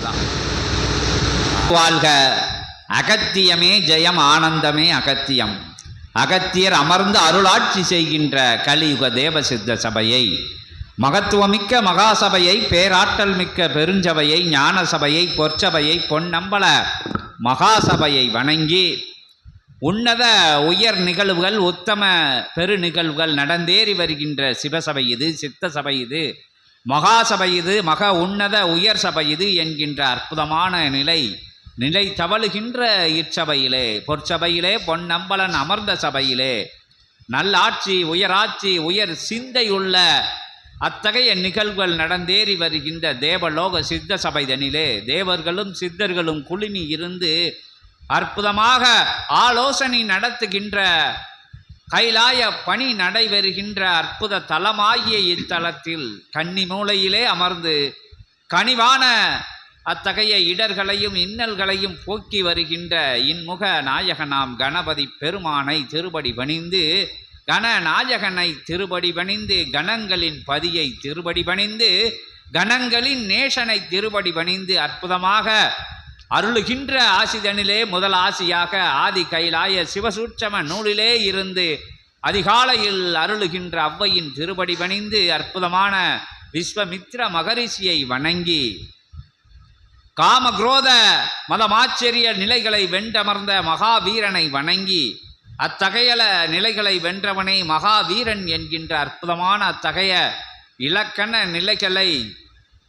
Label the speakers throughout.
Speaker 1: அவ்வளவுதான். வாழ்க அகத்தியமே ஜெயம், ஆனந்தமே அகத்தியம். அகத்தியர் அமர்ந்து அருளாட்சி செய்கின்ற கலியுக தேவசித்த சபையை, மகத்துவமிக்க மகாசபையை, பேராற்றல் மிக்க பெருஞ்சபையை, ஞான சபையை, பொற்சபையை, பொன்னம்பல மகாசபையை வணங்கி உன்னத உயர் நிகழ்வுகள், உத்தம பெரு நிகழ்வுகள் நடந்தேறி வருகின்ற சிவசபை இது, சித்த சபை இது, மகாசபை இது, மக உன்னத உயர் சபை இது என்கின்ற அற்புதமான நிலை தவழுகின்ற இச்சபையிலே, பொற்சபையிலே, பொன்னம்பலன் அமர்ந்த சபையிலே நல்லாட்சி, உயராட்சி, உயர் சிந்தையுள்ள அத்தகைய நிகழ்வுகள் நடந்தேறி வருகின்ற தேவலோக சித்த சபைதனிலே தேவர்களும் சித்தர்களும் குழுமி இருந்து அற்புதமாக ஆலோசனை நடத்துகின்ற கைலாய பணி நடைபெறுகின்ற அற்புத தலமாகிய இத்தலத்தில் கன்னி மூலையிலே அமர்ந்து கனிவான அத்தகைய இடர்களையும் இன்னல்களையும் போக்கி வருகின்ற இன்முக நாயகனாம் கணபதி பெருமானை திருபடி பணிந்து, கணநாயகனை திருபடி பணிந்து, கணங்களின் பதியை திருபடி பணிந்து, கணங்களின் நேசனை திருபடி பணிந்து அற்புதமாக அருளுகின்ற ஆசிதனிலே முதல் ஆசியாக ஆதி கைலாய சிவசூட்சம நூலிலே இருந்து அதிகாலையில் அருளுகின்ற அவ்வையின் திருபடி பணிந்து அற்புதமான விஸ்வமித்ர மகரிஷியை வணங்கி, காமக்ரோத மதமாச்சரிய நிலைகளை வென்றமர்ந்த மகாவீரனை வணங்கி, அத்தகைய நிலைகளை வென்றவனை மகாவீரன் என்கின்ற அற்புதமான அத்தகைய இலக்கண நிலைகளை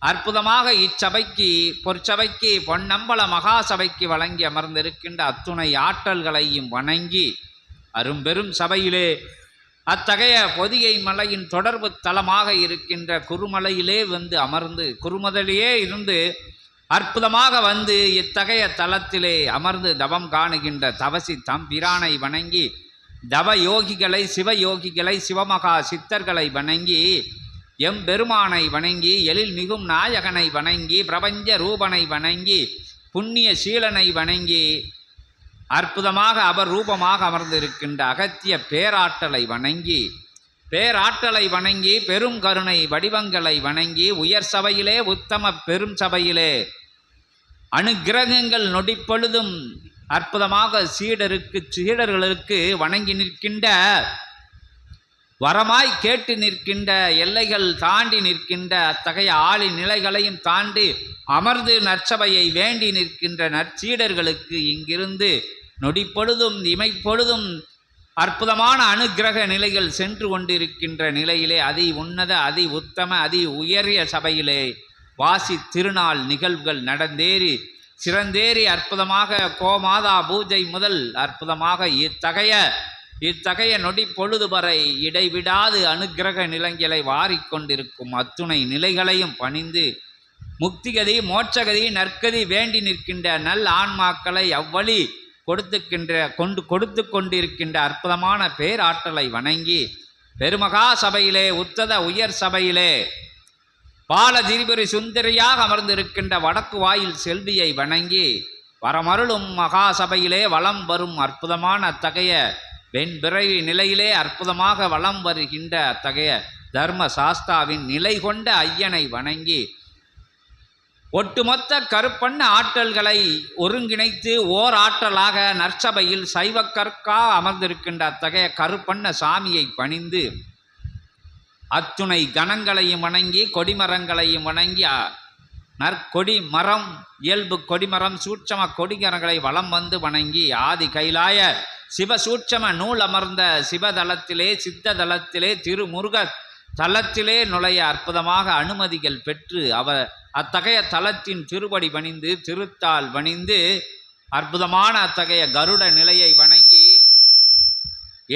Speaker 1: அற்புதமாக இச்சபைக்கு, பொற்சபைக்கு, பொன்னம்பல மகாசபைக்கு வழங்கி அமர்ந்திருக்கின்ற அத்துணை ஆற்றல்களையும் வணங்கி, அரும்பெரும் சபையிலே அத்தகைய பொதிகை மலையின் தொடர்பு தலமாக இருக்கின்ற குருமலையிலே வந்து அமர்ந்து, குருமலையிலே இருந்து அற்புதமாக வந்து இத்தகைய தலத்திலே அமர்ந்து தவம் காணுகின்ற தவசி தம்பிரானை வணங்கி, தவ யோகிகளை, சிவயோகிகளை, சிவமகா சித்தர்களை வணங்கி, எம்பெருமானை வணங்கி, எழில் மிகும் நாயகனை வணங்கி, பிரபஞ்ச ரூபனை வணங்கி, புண்ணிய சீலனை வணங்கி, அற்புதமாக அவர் ரூபமாக அமர்ந்திருக்கின்ற அகத்திய பேராற்றலை வணங்கி, பெரும் கருணை வடிவங்களை வணங்கி, உயர் சபையிலே, உத்தம பெரும் சபையிலே அனுக்கிரகங்கள் நொடிப்பொழுதும் அற்புதமாக சீடர்களுக்கு வணங்கி நிற்கின்ற, வரமாய் கேட்டு நிற்கின்ற, எல்லைகள் தாண்டி நிற்கின்ற அத்தகைய ஆளி நிலைகளையும் தாண்டி அமர்ந்து நற்சபையை வேண்டி நிற்கின்ற நற்சீடர்களுக்கு இங்கிருந்து நொடிப்பொழுதும் இமைப்பொழுதும் அற்புதமான அனுக்கிரக நிலைகள் சென்று கொண்டிருக்கின்ற நிலையிலே அதி உன்னத, அதி உத்தம, அதி உயரிய சபையிலே வாசி திருநாள் நிகழ்வுகள் நடந்தேறி சிறந்தேறி அற்புதமாக கோமாதா பூஜை முதல் அற்புதமாக இத்தகைய நொடி பொழுது வரை இடைவிடாது அனுக்கிரக நிலைகளை வாரிக்கொண்டிருக்கும் அத்துணை நிலைகளையும் பணிந்து முக்திகதி, மோட்சகதி, நற்கதி வேண்டி நிற்கின்ற நல் ஆன்மாக்களை அவ்வழி கொடுத்து கொண்டிருக்கின்ற அற்புதமான பேராற்றலை வணங்கி, பெருமகா சபையிலே, உத்தத உயர் சபையிலே பால திரிபுரி சுந்தரியாக அமர்ந்திருக்கின்ற வடக்கு வாயில் செல்வியை வணங்கி, வரமருளும் மகாசபையிலே வலம் வரும் அற்புதமான அத்தகைய வெண்பிறவி நிலையிலே அற்புதமாக வலம் வருகின்ற அத்தகைய தர்ம சாஸ்தாவின் நிலை கொண்ட ஐயனை வணங்கி, ஒட்டுமொத்த கருப்பண்ண ஆற்றல்களை ஒருங்கிணைத்து ஓர் ஆற்றலாக நற்சபையில் சைவக்கற்கா அமர்ந்திருக்கின்ற அத்தகைய கருப்பண்ண சாமியை பணிந்து, அத்துணை கணங்களையும் வணங்கி, கொடிமரங்களையும் வணங்கி, நற்கொடி மரம், இயல்பு கொடிமரம், சூட்சம கொடிமரங்களை வலம் வந்து வணங்கி, ஆதி கைலாய சிவசூட்சம நூல் அமர்ந்த சிவதலத்திலே, சித்த தலத்திலே, திருமுருக தலத்திலே நுழைய அற்புதமாக அனுமதிகள் பெற்று அத்தகைய தலத்தின் திருப்படி பணிந்து, திருத்தால் பணிந்து அற்புதமான அத்தகைய கருட நிலையை வணங்கி,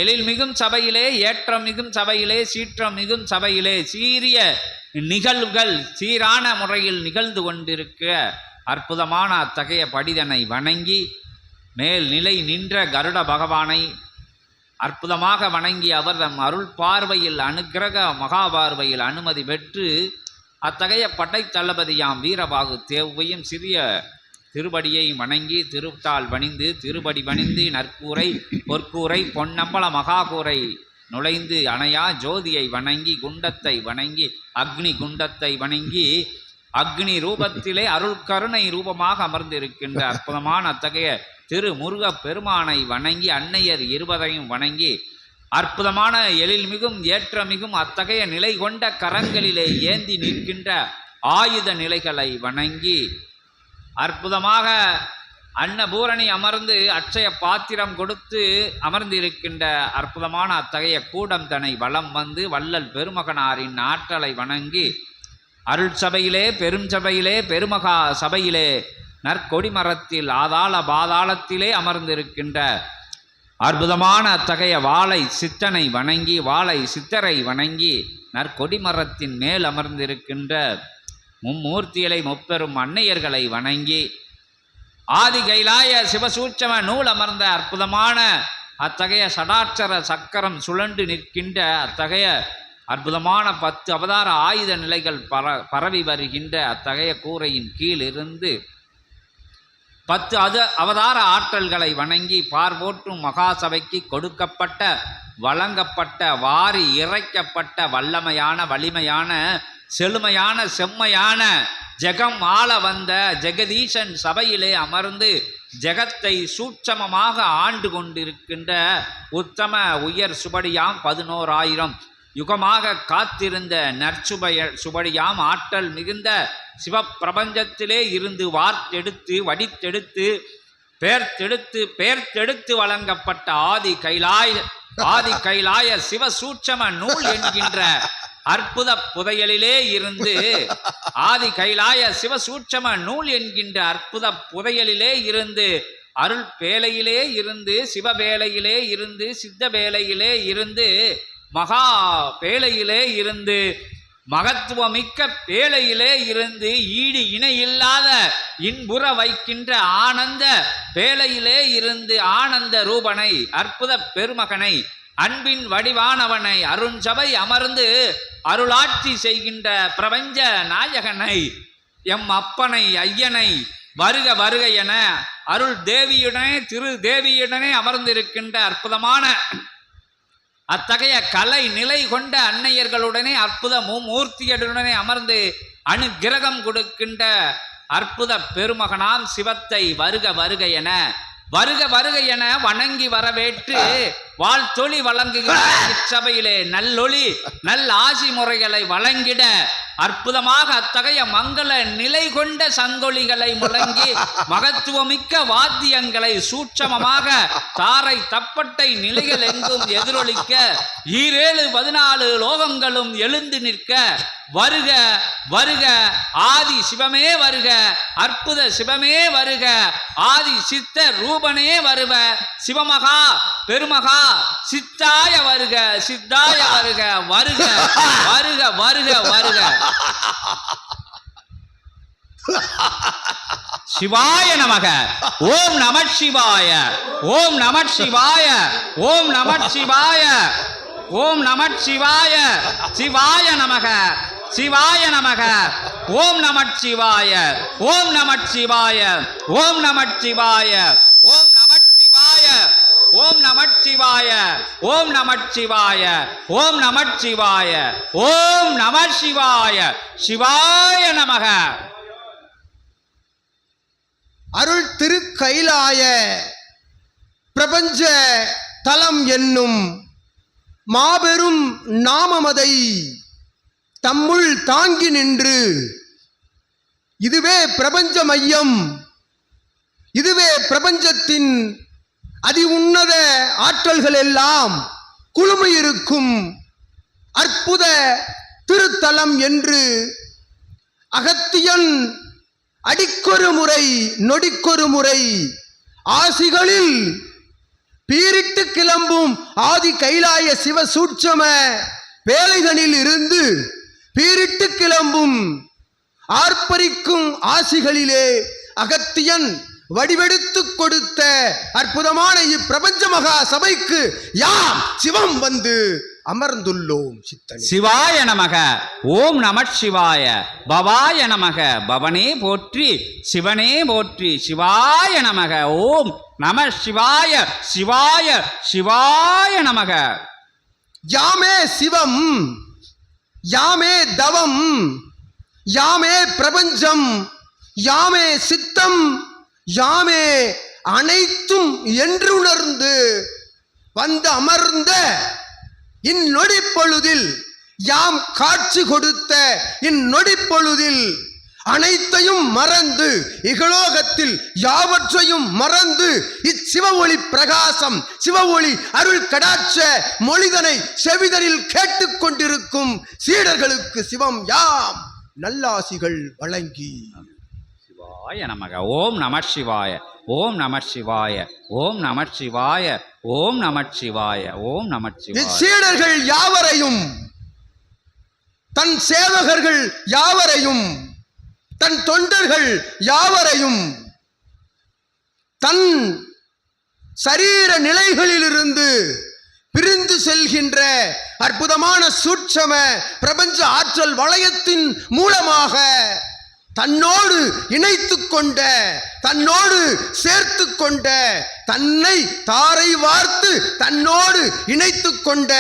Speaker 1: எழில் மிகும் சபையிலே, ஏற்றம் மிகும் சபையிலே, சீற்றம் மிகும் சபையிலே சீரிய நிகழ்வுகள் சீரான முறையில் நிகழ்ந்து கொண்டிருக்க அற்புதமான அத்தகைய படிதனை வணங்கி, மேல் நிலை நின்ற கருட பகவானை அற்புதமாக வணங்கி, அவர் தம் அருள் பார்வையில், அனுக்கிரக மகா பார்வையில் அனுமதி பெற்று அத்தகைய படைத்தளபதியாம் வீரபாகு தேவையும் சிறிய திருபடியை வணங்கி, திருத்தால் பணிந்து, திருபடி பணிந்து, நற்கூரை, பொற்கூரை, பொன்னம்பல மகாகூரை நுழைந்து அணையா ஜோதியை வணங்கி, குண்டத்தை வணங்கி, அக்னி குண்டத்தை வணங்கி, அக்னி ரூபத்திலே அருள் கருணை ரூபமாக அமர்ந்திருக்கின்ற அற்புதமான அத்தகைய திரு முருகப் பெருமானை வணங்கி அன்னையர் இருவரையும் வணங்கி அற்புதமான எழில்மிகும் ஏற்றமிகும் அத்தகைய நிலை கொண்ட கரங்களிலே ஏந்தி நிற்கின்ற ஆயுத நிலைகளை வணங்கி அற்புதமாக அன்னபூரணி அமர்ந்து அட்சய பாத்திரம் கொடுத்து அமர்ந்திருக்கின்ற அற்புதமான அத்தகைய கூடம் தன்னை வலம் வந்து வள்ளல் பெருமகனாரின் ஆற்றலை வணங்கி அருள் சபையிலே பெரும் சபையிலே பெருமகா சபையிலே நற்கொடி மரத்தில் ஆதாள பாதாளத்திலே அமர்ந்திருக்கின்ற அற்புதமான அத்தகைய வாழை சித்தனை வணங்கி வாழை சித்தரை வணங்கி நற்கொடி மரத்தின் மேல் அமர்ந்திருக்கின்ற மும்மூர்த்திகளை முப்பெரும் அன்னையர்களை வணங்கி ஆதி கைலாய சிவசூட்சம நூல் அமர்ந்த அற்புதமான அத்தகைய சடாட்சர சக்கரம் சுழண்டு நிற்கின்ற அத்தகைய அற்புதமான 10 அவதார ஆயுத நிலைகள் பரவி வருகின்ற அத்தகைய கூரையின் கீழ் இருந்து 10 அவதார ஆற்றல்களை வணங்கி பார்போற்றும் மகாசபைக்கு கொடுக்கப்பட்ட வழங்கப்பட்ட வாரி இறைக்கப்பட்ட வல்லமையான வலிமையான செழுமையான செம்மையான ஜெகம் ஆள வந்த ஜெகதீசன் சபையிலே அமர்ந்து ஜெகத்தை சூட்சமமாக ஆண்டு கொண்டிருக்கின்ற உத்தம உயர் சுபடியாம் 11,000 யுகமாக காத்திருந்த சுபடியாம் ஆற்றல் மிகுந்த சிவப்பிரபஞ்சத்திலே இருந்து வார்த்தெடுத்து வடித்தெடுத்து பேர்த்தெடுத்து வழங்கப்பட்ட ஆதி கைலாய சிவசூட்சம நூல் என்கின்ற அற்புத புதையலிலே இருந்து ஆதி கைலாய சிவசூட்சம நூல் என்கின்ற அற்புத புதையலிலே இருந்து அருள் பேலையிலே இருந்து சிவவேலையிலே இருந்து சித்த வேலையிலே இருந்து மகா பேலையிலே இருந்து மகத்துவமிக்க பேலையிலே இருந்து ஈடு இணையில்லாத இன்புற வைக்கின்ற ஆனந்த பேலையிலே இருந்து ஆனந்த ரூபனை அற்புத பெருமகனை அன்பின் வடிவானவனை அருஞ்சபை அமர்ந்து அருளாட்சி செய்கின்ற பிரபஞ்ச நாயகனை எம் அப்பனை ஐயனை வருக வருக என அருள் தேவியுடனே திரு தேவியுடனே அமர்ந்திருக்கின்ற அற்புதமான அத்தகைய கலை நிலை கொண்ட அன்னையர்களுடனே அற்புத மூர்த்தியுடனே அமர்ந்து அனுகிரகம் கொடுக்கின்ற அற்புத பெருமகனாம் சிவத்தை வருக வருக என வணங்கி வரவேற்று வாழ்த்தொழி வழங்குகிற இச்சபையிலே நல்லொளி நல் ஆசி முறைகளை வழங்கிட அற்புதமாக அத்தகைய மங்கள நிலை கொண்ட சங்கொலிகளை முழங்கி மகத்துவமிக்க வாத்தியங்களை சூட்சமமாக தாரை தப்பட்டை நிலைகள் எங்கும் எதிரொலிக்க 14 லோகங்களும் எழுந்து நிற்க வருக வருக ஆதி சிவமே வருக அற்புத சிவமே வருக ஆதி சித்த ரூபனே வருக சிவமகா பெருமகா சித்தாய வருக சித்தாய வருக வருக வருக வருக வருக சிவாய நமக ஓம் நமः சிவாய ஓம் நமः சிவாய ஓம் நமः சிவாய ஓம் நமः சிவாய சிவாய நமக சிவாய நமக ஓம் நமः சிவாய ஓம் நமः சிவாய ஓம் நமः சிவாய ஓம் நமः சிவாய ஓம் நமः சிவாய ஓம் நமः சிவாய ஓம் நமः சிவாய ஓம் நமः சிவாய சிவாய நமக
Speaker 2: அருள் திரு கைலாய பிரபஞ்ச தலம் என்னும் மாபெரும் நாமமதை தம்முள் தாங்கி நின்று இதுவே பிரபஞ்ச மையம், இதுவே பிரபஞ்சத்தின் அதி உன்னத ஆற்றல்கள் எல்லாம் குழுமையிருக்கும் அற்புத திருத்தலம் என்று அகத்தியன் அடிக்கொரு முறை நொடிக்கொரு முறை ஆசிகளில் பீரிட்டு கிளம்பும் ஆதி கைலாய சிவசூட்சம வேலைகளில் இருந்து பீரிட்டு கிளம்பும் ஆர்ப்பரிக்கும் ஆசிகளிலே அகத்தியன் வடிவெடுத்து கொடுத்த அற்புதமான இப்பிரபஞ்ச மகா சபைக்கு யாம் சிவம் வந்து அமர்ந்துள்ளோம்.
Speaker 1: சிவாய நமக ஓம் நமः சிவாய பவாய நமக பவனே போற்றி சிவனே போற்றி சிவாய நமக ஓம் நமः சிவாய சிவாய சிவாய நமக.
Speaker 2: யாமே சிவம், யாமே தவம், யாமே பிரபஞ்சம், யாமே சித்தம், யாமே அனைத்தும் என்று உணர்ந்து வந்து அமர்ந்த இந்நொடி பொழுதில், யாம் காட்சி கொடுத்த இந்நொடி பொழுதில் அனைத்தையும் மறந்து, இகலோகத்தில் யாவற்றையும் மறந்து, இச்சிவ ஒளி பிரகாசம், சிவ ஒளி அருள் கடாட்ச மொழிதனை செவிதனில் கேட்டுக்கொண்டிருக்கும் சீடர்களுக்கு சிவம் யாம் நல்லாசிகள் வழங்கி.
Speaker 1: சிவாய நமக. ஓம் நம சிவாய. ஓம் நம சிவாய. ஓம் நம சிவாய. ஓம் நம சிவாய. ஓம் நம சிவாய.
Speaker 2: இச்சீடர்கள் யாவரையும், தன் சேவகர்கள் யாவரையும், தன் தொண்டர்கள் யாவரையும் தன் சரீர நிலைகளிலிருந்து பிரிந்து செல்கின்ற அற்புதமான சூட்சம பிரபஞ்ச ஆற்றல் வளையத்தின் மூலமாக தன்னோடு இணைத்து கொண்ட, தன்னோடு சேர்த்து கொண்ட, தன்னை தாரை வார்த்து தன்னோடு இணைத்து கொண்ட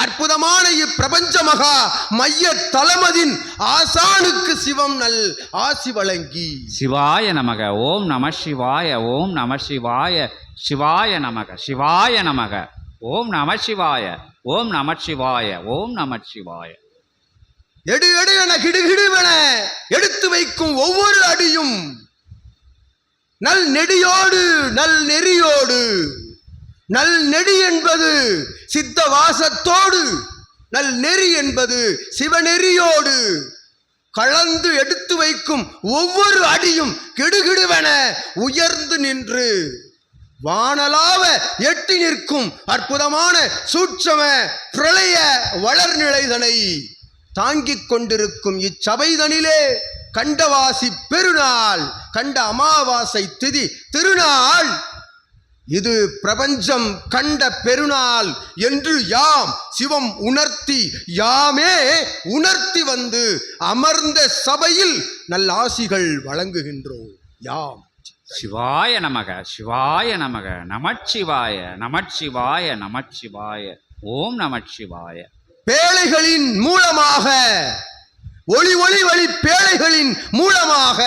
Speaker 2: அற்புதமான இப்பிரபஞ்ச மகா மைய தலமதின் ஆசானுக்கு சிவம் நல் ஆசி வழங்கி.
Speaker 1: சிவாய நமக. ஓம் நம சிவாய. ஓம் நம சிவாய. சிவாய நமக. சிவாய நமக. ஓம் நம சிவாய. ஓம் நம சிவாய. ஓம் நம சிவாய.
Speaker 2: எடு எடு என கிடுகிடுவென எடுத்து வைக்கும் ஒவ்வொரு அடியும் நல் நெடியோடு, நல் நெறியோடு, நல் நெடி என்பது சித்த வாசத்தோடு, நல் நெறி என்பது சிவநெறியோடு கலந்து எடுத்து வைக்கும் ஒவ்வொரு அடியும் கிடுகிடுவென உயர்ந்து நின்று வானலாவ எட்டி நிற்கும் அற்புதமான சூட்சம பிரளய வளர்நிலைதனை தாங்கிக் கொண்டிருக்கும் இச்சபைதனிலே கண்டவாசி பெருநாள், கண்ட அமாவாசை திதி திருநாள், இது பிரபஞ்சம் கண்ட பெருநாள் என்று யாம் சிவம் உணர்த்தி, யாமே உணர்த்தி வந்து அமர்ந்த சபையில் நல்லாசிகள் வழங்குகின்றோம். யாம்
Speaker 1: சிவாய நமக. சிவாய நமக. நமச்சிவாய. நமச்சிவாய. நமச்சிவாய. ஓம் நமச்சிவாய.
Speaker 2: பேழைகளின் மூலமாக, ஒளி ஒளி வழி பேழைகளின் மூலமாக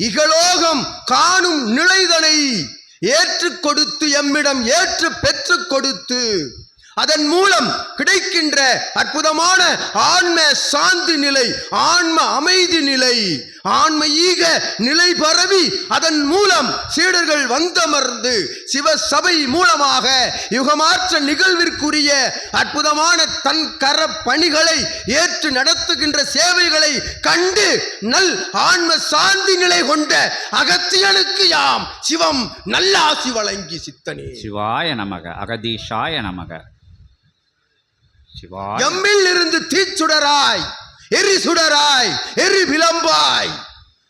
Speaker 2: இகலோகம் காணும் நிலைதனை ஏற்று கொடுத்து, எம்மிடம் ஏற்று பெற்று கொடுத்து, அதன் மூலம் கிடைக்கின்ற அற்புதமான ஆன்ம சாந்தி நிலை, ஆன்ம அமைதி நிலை, ஆன்ம ஈக நிலை பரவி அதன் மூலம் சீடர்கள் வந்தமர்ந்து சிவசபை மூலமாக யுகமாற்ற நிகழ்விற்குரிய அற்புதமான தன் கர பணிகளை ஏற்று நடத்துகின்ற சேவைகளை கண்டு நல் ஆன்ம சாந்தி நிலை கொண்ட அகத்தியனுக்கு யாம் சிவம் நல்லாசி வழங்கி சித்தனே.
Speaker 1: சிவாய நமக. அகதீஷாய நமக.
Speaker 2: எம்மில் இருந்து தீச்சுடராய், எரி சுடராய், எரி விளம்பாய்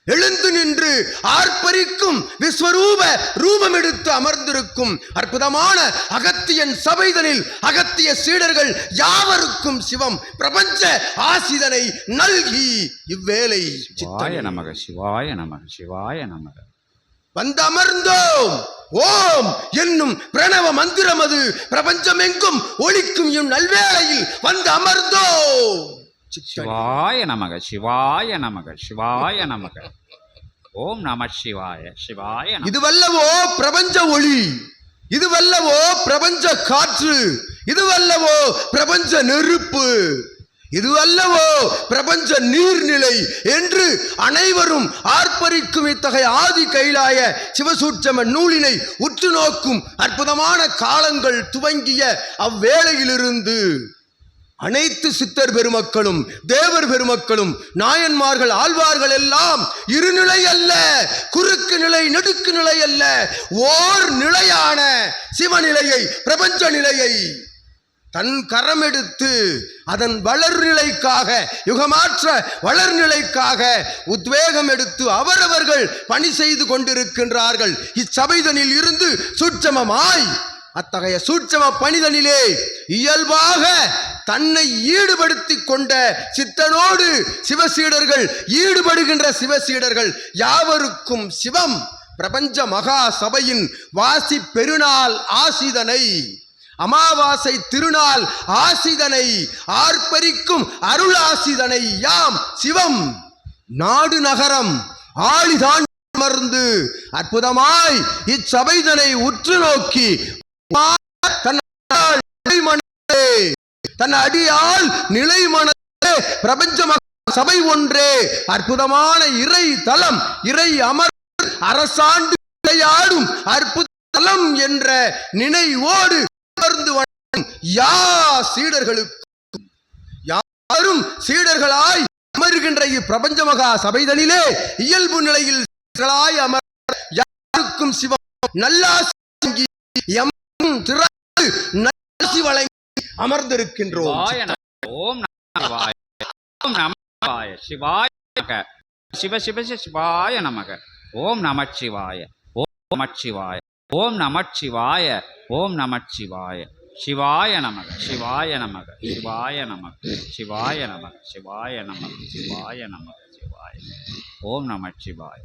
Speaker 2: எழுந்து நின்று ஆர்ப்பரிக்கும் விஸ்வரூப ரூபம் எடுத்து அமர்ந்திருக்கும் அற்புதமான அகத்தியன் சபைதனில் அகத்திய சீடர்கள் யாவருக்கும் சிவம் பிரபஞ்ச ஆசிதனை நல்கி இவ்வேளை.
Speaker 1: சிவாய நமக. சிவாய நமக. சிவாய நமக.
Speaker 2: வந்தமர்ந்தோம். ஓம் என்னும் பிரணவ மந்திரம் அது பிரபஞ்சம் எங்கும் ஒலிக்கும் நல்வேளையில் வந்து அமர்ந்தோம்.
Speaker 1: சிவாய நமக. சிவாய நமக. சிவாய நமக. ஓம் நம சிவாய. சிவாய.
Speaker 2: இதுவல்லவோ பிரபஞ்ச ஒளி, இதுவல்லவோ பிரபஞ்ச காற்று, இதுவல்லவோ பிரபஞ்ச நெருப்பு, இதுவல்லவோ பிரபஞ்ச நீர்நிலை என்று அனைவரும் ஆர்ப்பரிக்கும் இத்தகைய ஆதி கைலாய சிவசூட்சம நூலினை உற்று நோக்கும் அற்புதமான காலங்கள் துவங்கிய அவ்வேளையிலிருந்து அனைத்து சித்தர் பெருமக்களும் தேவர் பெருமக்களும் நாயன்மார்கள் ஆழ்வார்கள் எல்லாம் இருநிலை அல்ல, குறுக்கு நிலை நெடுக்கு நிலை அல்ல, ஓர் நிலையான சிவநிலையை பிரபஞ்ச நிலையை தன் கரம் எடுத்து அதன் வளர்நிலைக்காக, யுகமாற்ற வளர்நிலைக்காக உத்வேகம் எடுத்து அவரவர்கள் பணி செய்து கொண்டிருக்கின்றார்கள். இச்சபைதனில் இருந்து சூட்சமமாய் அத்தகைய சூட்சம பணிதனிலே இயல்பாக தன்னை ஈடுபடுத்தி கொண்ட சித்தனோடு சிவசீடர்கள் ஈடுபடுகின்ற சிவசீடர்கள் யாவருக்கும் சிவம் பிரபஞ்ச மகா சபையின் வாசி பெருநாள் ஆசிதனை, அமாவாசை திருநாள் ஆசிதனை, ஆர்ப்பரிக்கும் அருள் ஆசிதனை யாம் சிவம் நாடு நகரம் ஆளிதான் அமர்ந்து அற்புதமாய் இச்சபைதனை உற்று நோக்கி தன் அடியால் நிலை மனதே பிரபஞ்ச சபை ஒன்றே அற்புதமான இறை தலம், இறை அமர் அரசாண்டு விளையாடும் அற்புத தலம் என்ற நினைவோடு சீடர்களுக்கு யாரும் சீடர்களாய் அமர்கின்ற இப்பிரபஞ்ச மகா சபைதனிலே இயல்பு நிலையில் அமர் யாருக்கும் சிவம் நல்லாசி வழங்கி அமர்ந்திருக்கின்றோம்.
Speaker 1: ஓம் நம சிவாய, சிவாய நமக, சிவ சிவ சிவாய நமக. ஓம் நமச்சிவாய, ஓம் நமச்சிவாய, ஓம் நமச்சிவாய, ஓம் நமச்சிவாய. சிவாய நமக, சிவாய நமக, சிவாய நமக, சிவாய நமக, சிவாய நமக, சிவாய நமக, சிவாய. ஓம் நமச்சிவாய.